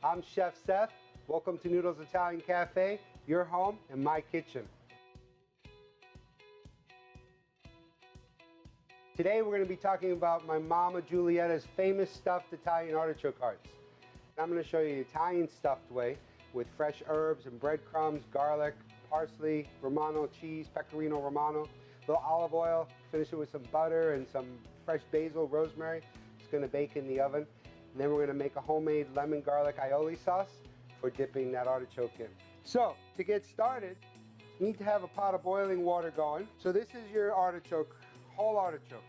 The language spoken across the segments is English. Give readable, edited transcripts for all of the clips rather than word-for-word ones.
I'm Chef Seth. Welcome to Noodles Italian Cafe, your home and my kitchen. Today we're going to be talking about my Momma Juliette's famous stuffed Italian artichoke hearts. I'm going to show you the Italian stuffed way with fresh herbs and breadcrumbs, garlic, parsley, Romano cheese, pecorino Romano, a little olive oil, finish it with some butter and some fresh basil, rosemary. It's going to bake in the oven. And then we're going to make a homemade lemon garlic aioli sauce for dipping that artichoke in. So, to get started, you need to have a pot of boiling water going. So this is your artichoke, whole artichoke.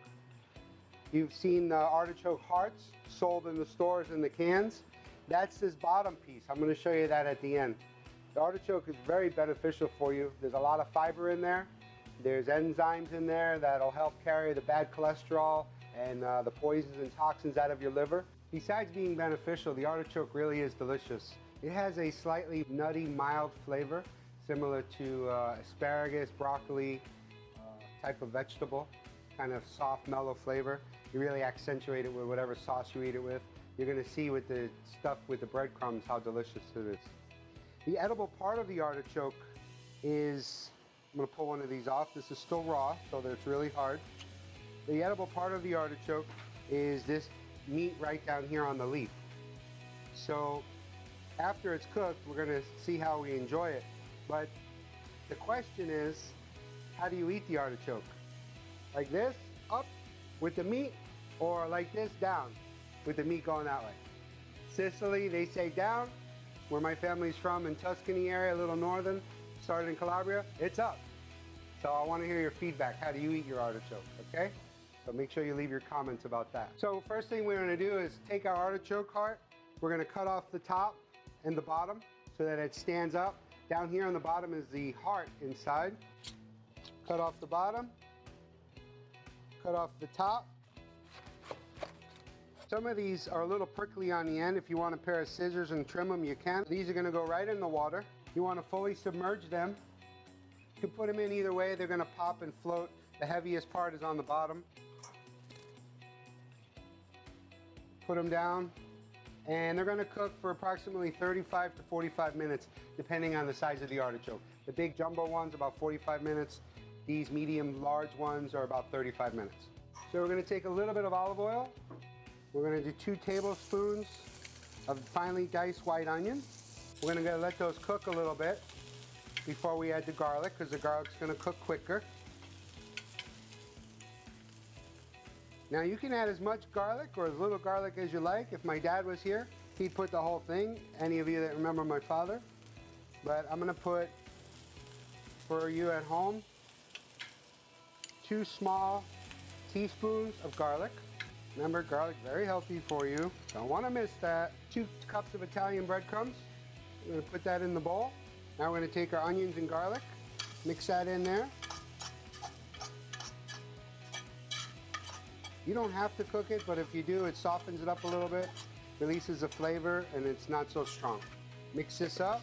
You've seen the artichoke hearts sold in the stores in the cans. That's this bottom piece. I'm going to show you that at the end. The artichoke is very beneficial for you. There's a lot of fiber in there. There's enzymes in there that'll help carry the bad cholesterol and the poisons and toxins out of your liver. Besides being beneficial, the artichoke really is delicious. It has a slightly nutty, mild flavor, similar to asparagus, broccoli, type of vegetable, kind of soft, mellow flavor. You really accentuate it with whatever sauce you eat it with. You're going to see with the stuff with the breadcrumbs how delicious it is. The edible part of the artichoke is, I'm going to pull one of these off. This is still raw, so that it's really hard. The edible part of the artichoke is this meat right down here on the leaf. So after it's cooked, we're going to see how we enjoy it. But the question is, how do you eat the artichoke? Like this, up with the meat, or like this, down with the meat going that way? Sicily, they say down. Where my family's from, in Tuscany area, a little northern, started in Calabria, it's up. So I want to hear your feedback. How do you eat your artichoke, okay? So make sure you leave your comments about that. So first thing we're going to do is take our artichoke heart. We're going to cut off the top and the bottom so that it stands up. Down here on the bottom is the heart inside. Cut off the bottom. Cut off the top. Some of these are a little prickly on the end. If you want a pair of scissors and trim them, you can. These are going to go right in the water. You want to fully submerge them. You can put them in either way. They're going to pop and float. The heaviest part is on the bottom. Put them down, and they're going to cook for approximately 35 to 45 minutes, depending on the size of the artichoke. The big jumbo ones, about 45 minutes. These medium, large ones are about 35 minutes. So we're going to take a little bit of olive oil. We're going to do 2 tablespoons of finely diced white onion. We're going to let those cook a little bit before we add the garlic, because the garlic's going to cook quicker. Now you can add as much garlic or as little garlic as you like. If my dad was here, he'd put the whole thing. Any of you that remember my father. But I'm going to put, for you at home, 2 small teaspoons of garlic. Remember, garlic, very healthy for you. Don't want to miss that. 2 cups of Italian breadcrumbs. We're going to put that in the bowl. Now we're going to take our onions and garlic, mix that in there. You don't have to cook it, but if you do, it softens it up a little bit, releases the flavor, and it's not so strong. Mix this up.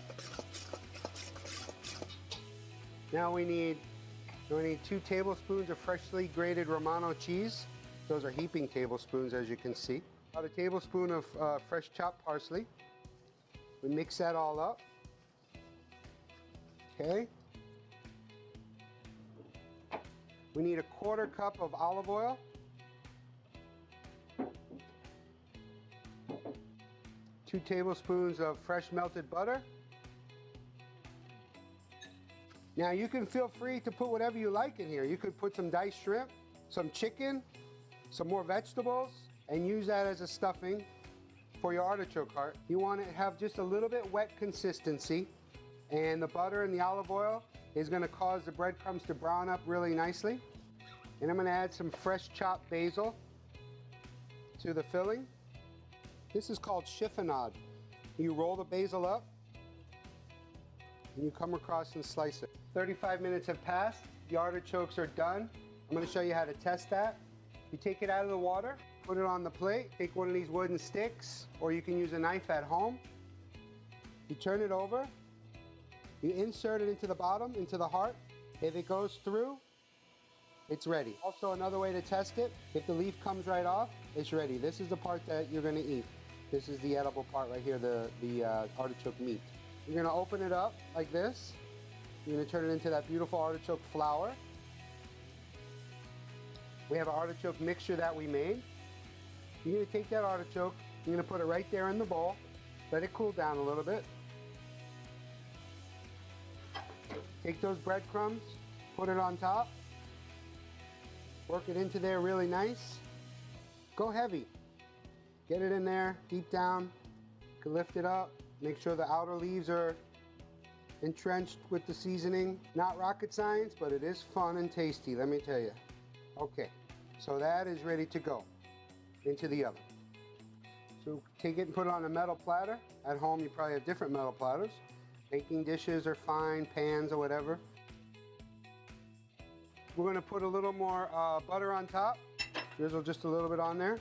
Now we need 2 tablespoons of freshly grated Romano cheese. Those are heaping tablespoons, as you can see. About a tablespoon of fresh chopped parsley. We mix that all up. Okay. We need a 1/4 cup of olive oil. 2 tablespoons of fresh melted butter. Now you can feel free to put whatever you like in here. You could put some diced shrimp, some chicken, some more vegetables, and use that as a stuffing for your artichoke heart. You want to have just a little bit wet consistency, and the butter and the olive oil is going to cause the breadcrumbs to brown up really nicely. And I'm going to add some fresh chopped basil to the filling. This is called chiffonade. You roll the basil up, and you come across and slice it. 35 minutes have passed. The artichokes are done. I'm going to show you how to test that. You take it out of the water, put it on the plate, take one of these wooden sticks, or you can use a knife at home. You turn it over, you insert it into the bottom, into the heart. If it goes through, it's ready. Also, another way to test it, if the leaf comes right off, it's ready. This is the part that you're going to eat. This is the edible part right here, the artichoke meat. You're gonna open it up like this. You're gonna turn it into that beautiful artichoke flour. We have an artichoke mixture that we made. You're gonna take that artichoke, you're gonna put it right there in the bowl. Let it cool down a little bit. Take those breadcrumbs, put it on top. Work it into there really nice. Go heavy. Get it in there, deep down. You can lift it up. Make sure the outer leaves are entrenched with the seasoning. Not rocket science, but it is fun and tasty, let me tell you. Okay, so that is ready to go into the oven. So take it and put it on a metal platter. At home, you probably have different metal platters. Baking dishes are fine, pans or whatever. We're gonna put a little more butter on top. Drizzle just a little bit on there.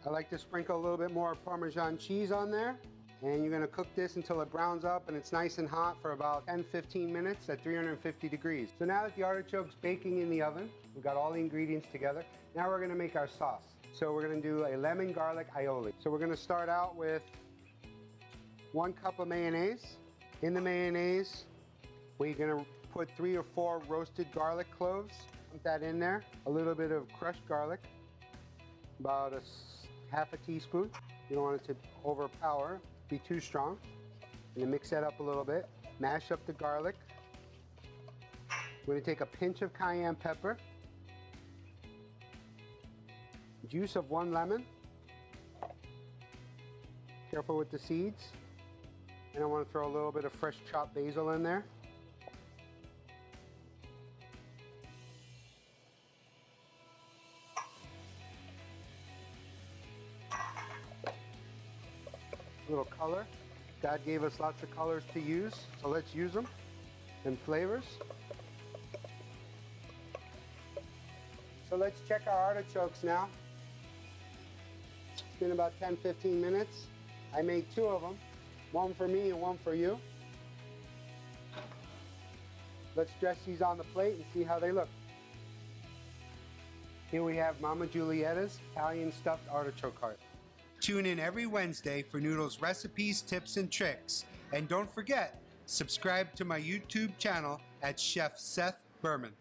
I like to sprinkle a little bit more Parmesan cheese on there. And you're gonna cook this until it browns up and it's nice and hot for about 10-15 minutes at 350 degrees. So now that the artichoke's baking in the oven, we've got all the ingredients together. Now we're gonna make our sauce. So we're gonna do a lemon garlic aioli. So we're gonna start out with 1 cup of mayonnaise. In the mayonnaise, we're gonna put 3 or 4 roasted garlic cloves. Put that in there. A little bit of crushed garlic, about half a teaspoon. You don't want it to overpower, be too strong. And then mix that up a little bit. Mash up the garlic. We're gonna take a pinch of cayenne pepper. Juice of 1 lemon. Careful with the seeds. And I want to throw a little bit of fresh chopped basil in there. A little color. God gave us lots of colors to use, so let's use them. And flavors. So let's check our artichokes now. It's been about 10-15 minutes. I made 2 of them. 1 for me and 1 for you. Let's dress these on the plate and see how they look. Here we have Momma Juliette's Italian stuffed artichoke heart. Tune in every Wednesday for Noodles recipes, tips, and tricks. And don't forget, subscribe to my YouTube channel at Chef Seth Berman.